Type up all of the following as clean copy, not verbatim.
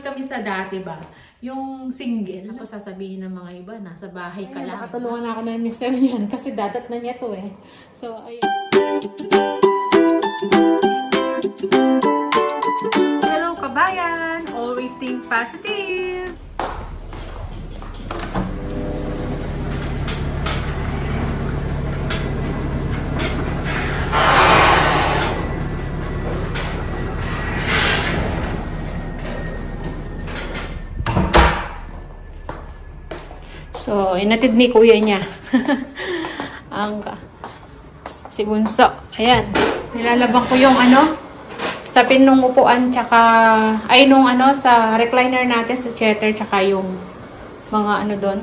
kami sa dati ba? Yung single. Ako sasabihin ng mga iba, nasa bahay ka lang. Nakatulungan ako na mister yan kasi dadat na niya to eh. So, ayun. Hello kabayan! Always think positive! So, inatid ni kuya niya. Si Bunso. Ayan. Nilalabang ko yung sa pinong upuan, tsaka, ay nung sa recliner natin, sa chair, tsaka yung mga doon,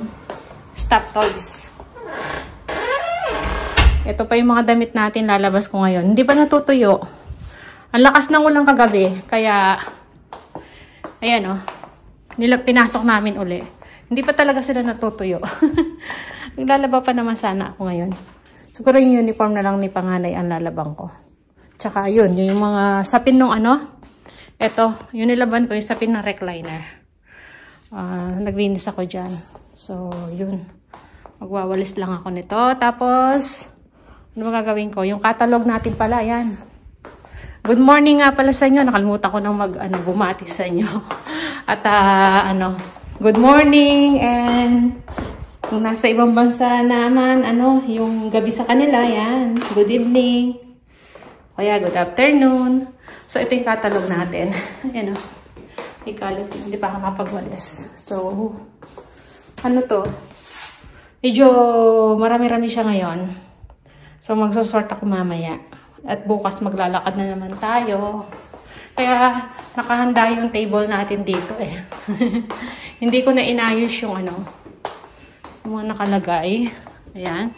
stop toys. Ito pa yung mga damit natin, lalabas ko ngayon. Hindi pa natutuyo. Ang lakas ng ulang kagabi, kaya, ayan pinasok namin uli. Hindi pa talaga sila natutuyo. Naglalaba pa naman sana ako ngayon. Siguro yung uniform na lang ni panganay ang lalabang ko. Tsaka yun, yung mga sapin nung eto, yung nilaban ko, yung sapin ng recliner. Naglinis ako dyan. So, yun. Magwawalis lang ako nito. Tapos, ano magagawin ko? Yung catalog natin pala, yan. Good morning nga pala sa inyo. Nakalimutan ko nang bumati sa inyo. At, good morning, and kung nasa ibang bansa naman, yung gabi sa kanila, yan. Good evening. Kaya, good afternoon. So, ito yung catalog natin. Ayan equality. Hindi pa ako nakapagwalis. So, to? Medyo marami-rami siya ngayon. So, magsosort ako mamaya. At bukas maglalakad na naman tayo. Kaya, nakahanda yung table natin dito eh. Hindi ko na inayos yung yung mga nakalagay. Ayan.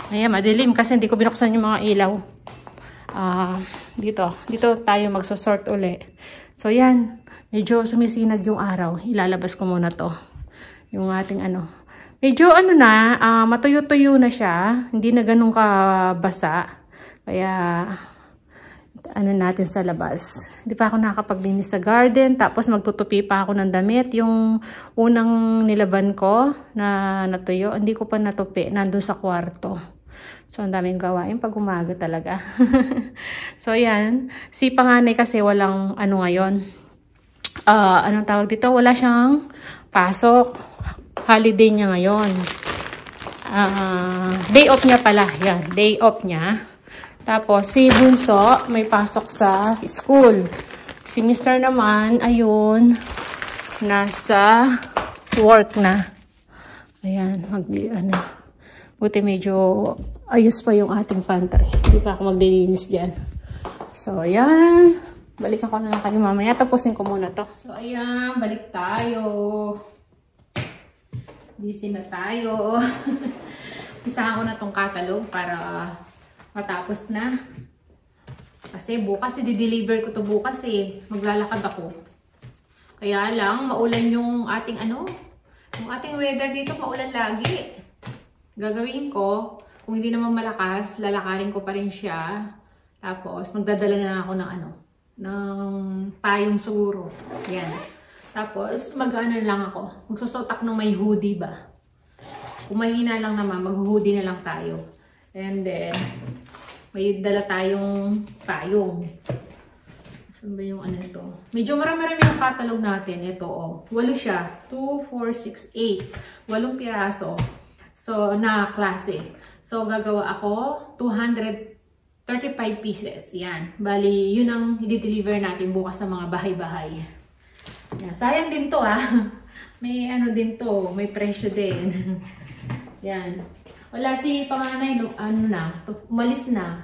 Ayan, madilim kasi hindi ko binuksan yung mga ilaw. Dito tayo magsosort uli. So, yan. Medyo sumisinag yung araw. Ilalabas ko muna to. Yung ating Medyo matuyo-tuyo na siya. Hindi na ganun kabasa. Kaya, natin sa labas. Hindi pa ako nakakapaglinis sa garden. Tapos magtutupi pa ako ng damit. Yung unang nilaban ko na natuyo, hindi ko pa natupi. Nandun sa kwarto. So, ang daming gawain pag umaga talaga. So, yan. Si panganay kasi walang ngayon. Anong tawag dito? Wala siyang pasok. Holiday niya ngayon. Day off niya pala. Yan. Day off niya. Tapos, si Bunso, may pasok sa school. Si Mr. naman, ayun, nasa work na. Ayan, buti medyo ayos pa yung ating pantry. Hindi pa ako maglilinis dyan. So, ayan. Balikan ko na lang kayo mamaya. Tapusin ko muna to. So, ayan, balik tayo. Busy na tayo. Pisahan ko na tong catalog para matapos na. Kasi bukas, i-deliver ko to bukas eh. Maglalakad ako. Kaya lang, maulan yung ating yung ating weather dito, maulan lagi. Gagawin ko, kung hindi naman malakas, lalakarin ko pa rin siya. Tapos, magdadala na ako ng ng payong siguro. Yan. Tapos, lang ako. Magsusuot ako ng may hoodie ba? Kung mahina lang naman, mag-hoodie na lang tayo. And then, may dala tayong payong. Saan ba yung ito? Medyo marami-rami yung catalog natin. Ito, 8 siya. 2, 4, 6, 8. 8 piraso. So, na klase. So, gagawa ako 235 pieces. Yan. Bali, yun ang i-deliver natin bukas sa mga bahay-bahay. Yan. Sayang din to May din to. May presyo din. Yan. Wala si panganay, umalis na.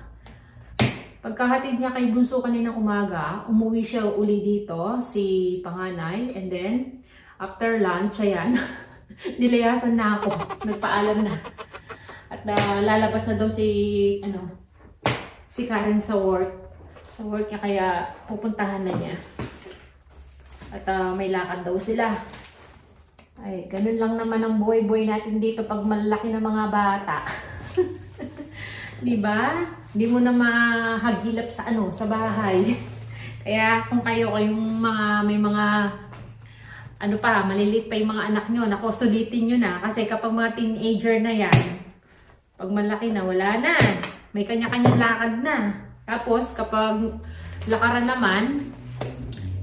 Pagkahatid niya kay Bunso kaninang umaga, umuwi siya uli dito, si panganay. And then, after lunch, ayan, nilayasan na ako. Nagpaalam na. At lalabas na daw si Karen sa work. Sa work niya, kaya pupuntahan na niya. At may lakad daw sila. Ay, ganun lang naman ang buhay-buhay natin dito pag malaki na mga bata. Diba? Hindi mo na mahagilap sa sa bahay. Kaya kung kayong may mga ano pa, maliliit pa yung mga anak nyo, nako, sulitin nyo na. Kasi kapag mga teenager na yan, pag malaki na, wala na. May kanya-kanyang lakad na. Tapos, kapag lakaran naman,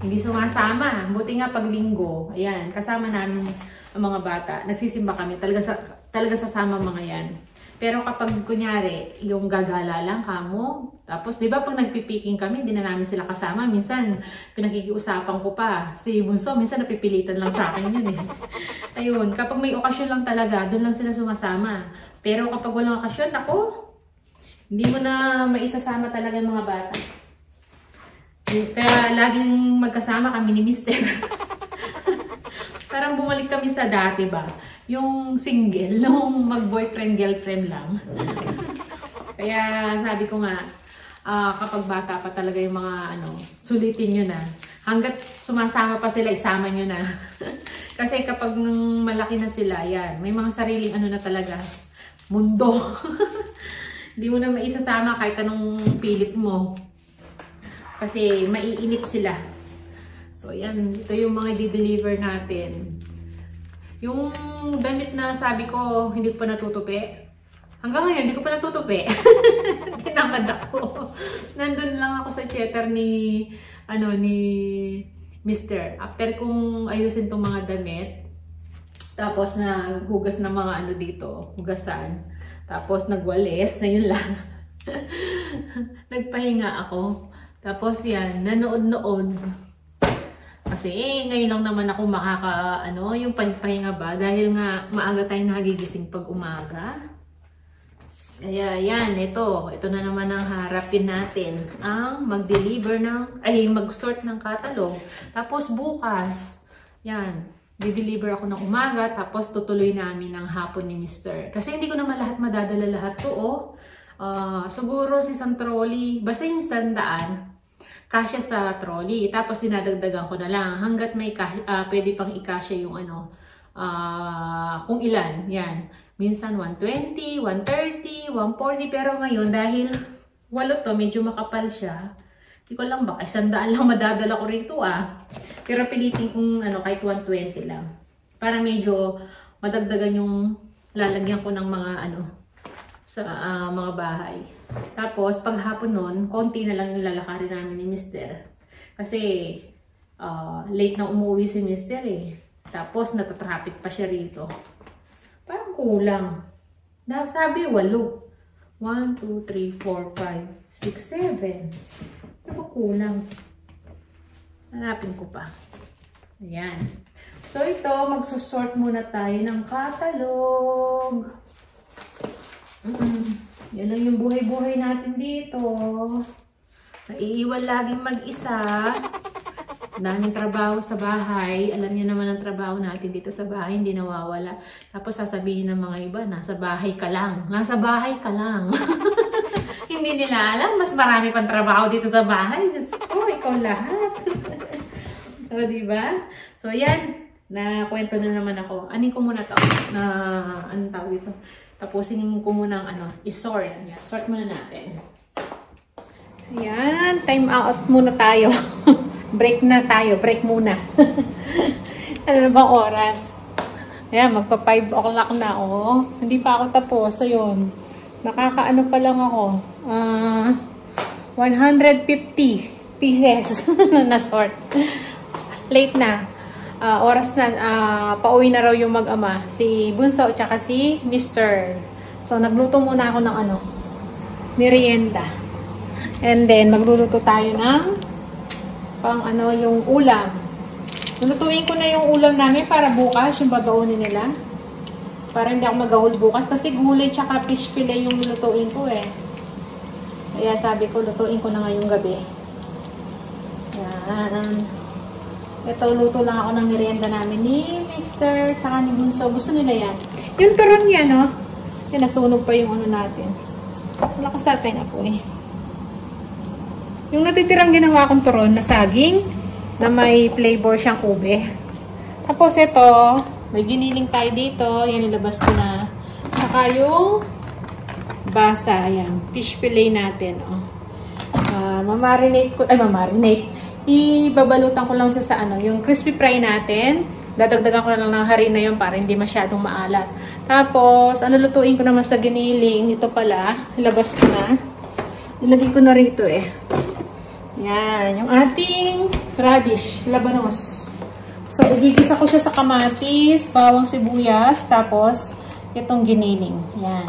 hindi sumasama. Buti nga pag linggo, ayan, kasama namin ang mga bata. Nagsisimba kami, talaga sasama mga yan. Pero kapag kunyari, yung gagala lang kamo, tapos di ba pag nagpipiking kami, hindi na namin sila kasama. Minsan, pinakikiusapan ko pa. Si Bunso, minsan napipilitan lang sa akin yun eh. Ayun, kapag may okasyon lang talaga, doon lang sila sumasama. Pero kapag walang okasyon, ako, hindi mo na maisasama talaga ng mga bata. Kaya laging magkasama kami ni Mister. Parang bumalik kami sa dati ba? Yung single, nung mag-boyfriend-girlfriend lang. Kaya sabi ko nga, kapag bata pa talaga yung mga sulitin nyo na. Hanggat sumasama pa sila, isama nyo na. Kasi kapag malaki na sila, yan, may mga sariling na talaga, mundo. Hindi mo na maisasama kahit anong pilit mo. Kasi maiinip sila. So yan, ito yung mga di-deliver natin. Yung damit na sabi ko, hindi ko pa natutupi. Hanggang ngayon, hindi ko pa natutupi. Tinamad ako. Nandun lang ako sa checker ni Mister. After kong ayusin tong mga damit, tapos naghugas ng mga dito, hugasan. Tapos nagwalis, na yun lang. Nagpahinga ako. Tapos yan, nanood-nood. Kasi ngayon lang naman ako yung pahinga ba? Dahil nga maaga tayong nagigising pag umaga. Kaya yan, ito na naman ang harapin natin. Ang mag-deliver mag-sort ng catalog. Tapos bukas, yan, di-deliver ako ng umaga, tapos tutuloy namin ng hapon ni Mister. Kasi hindi ko naman madadala lahat to, siguro si isang trolley, basta yung standaan, kasya sa trolley. Tapos dinadagdagan ko na lang hanggat may pwede pang ikasya yung kung ilan. Yan. Minsan 120, 130, 140. Pero ngayon dahil walo to, medyo makapal siya. Hindi ko lang baka 100 lang madadala ko rito Pero pilitin kong kahit 120 lang. Para medyo madagdagan yung lalagyan ko ng mga sa mga bahay. Tapos, pag hapon nun, konti na lang yung lalakarin namin ni Mister. Kasi, late na umuwi si Mister eh. Tapos, natatraffic pa siya rito. Parang kulang. Sabi, 8. 1, 2, 3, 4, 5, 6, 7. Ano kulang? Hanapin ko pa. Ayan. So, ito, magsusort muna tayo ng catalog. Yan lang yung buhay-buhay natin dito. Naiiwan laging mag-isa. Daming trabaho sa bahay. Alam niyo naman ang trabaho natin dito sa bahay, hindi nawawala. Tapos sasabihin ng mga iba, nasa bahay ka lang. Nasa bahay ka lang. Hindi nila alam, mas marami pang trabaho dito sa bahay. Diyos ko, ikaw lahat. O, diba? So, yan. Nakwento na naman ako. Anin ko muna to. Anong tawag dito? Tapusin ko muna i-sort. Yan. Sort muna natin. Ayan. Time out muna tayo. Break na tayo. Break muna. Ano na bang oras? Ayan. Magpa 5 o'clock na. Hindi pa ako tapos. Ayun. Nakakaano pa lang ako. 150 pieces na sort. Late na. Oras na, pauwi na raw yung mag-ama, si Bunso at saka si Mister. So, nagluto muna ako ng merienda. And then, magluluto tayo ng yung ulam. Lutuin ko na yung ulam namin para bukas, yung babaunin nila. Para hindi ako magahol bukas kasi gulay tsaka fish fillet yung lutuin ko eh. Kaya sabi ko, lutuin ko na ngayong gabi. Yan. Ito, luto lang ako ng merienda namin ni Mister, tsaka ni Bunso. Gusto nila yan. Yung turon yan, Yan, nasunog pa yung natin. Lakas natin ako eh. Yung natitirang ginawa kong turon na saging, na may flavor siyang ube. Tapos ito, may giniling tayo dito. Yan, nilabas ko na. Saka yung basa, ayan. Fish fillet natin, mamarinate ko, ibabalutan ko lang siya sa yung crispy fry natin. Dadagdagan ko na lang ng harina yun para hindi masyadong maalat. Tapos, ano lutuin ko naman sa giniling. Ito pala, ilabas ko na. Ilagay ko na rin ito eh. Yan, yung ating radish, labanos. So, igigisa ko siya sa kamatis, bawang sibuyas, tapos itong giniling. Yan.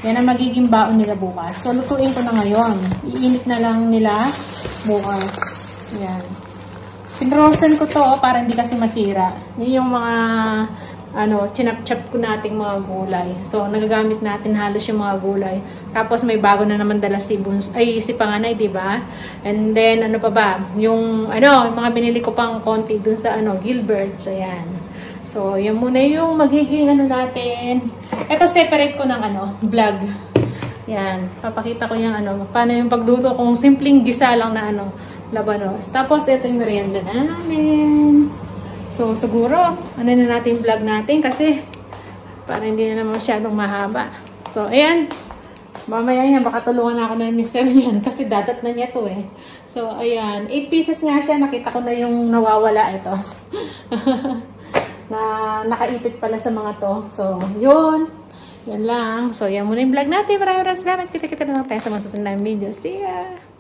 Yan ang magiging baon nila bukas. So, lutuin ko na ngayon. Iinit na lang nila bukas. Yan. Pinrosen ko to para hindi kasi masira. Yan yung mga chinap-chap ko nating mga gulay. So, nagagamit natin halos yung mga gulay. Tapos, may bago na naman dala si Panganay, diba? And then, ano pa ba? Yung mga binili ko pang konti dun sa, Gilbert. So, yan. So, yan muna yung magiging natin. Ito, separate ko ng, vlog. Yan. Papakita ko yung, paano yung pagluto kung simpleng gisa lang na, labanos. Tapos, ito yung merienda namin. So, siguro, na natin vlog natin kasi para hindi na naman masyadong mahaba. So, ayan. Mamaya yan, baka tulungan ako na ni Mr. yan kasi dadat na niya to eh. So, ayan. 8 pieces nga siya. Nakita ko na yung nawawala ito. Na nakaipit pala sa mga to. So, yun. Yan lang. So, yan muna yung vlog natin. Maraming salamat. Kita-kita na lang tayo sa mga susunod na video. See ya!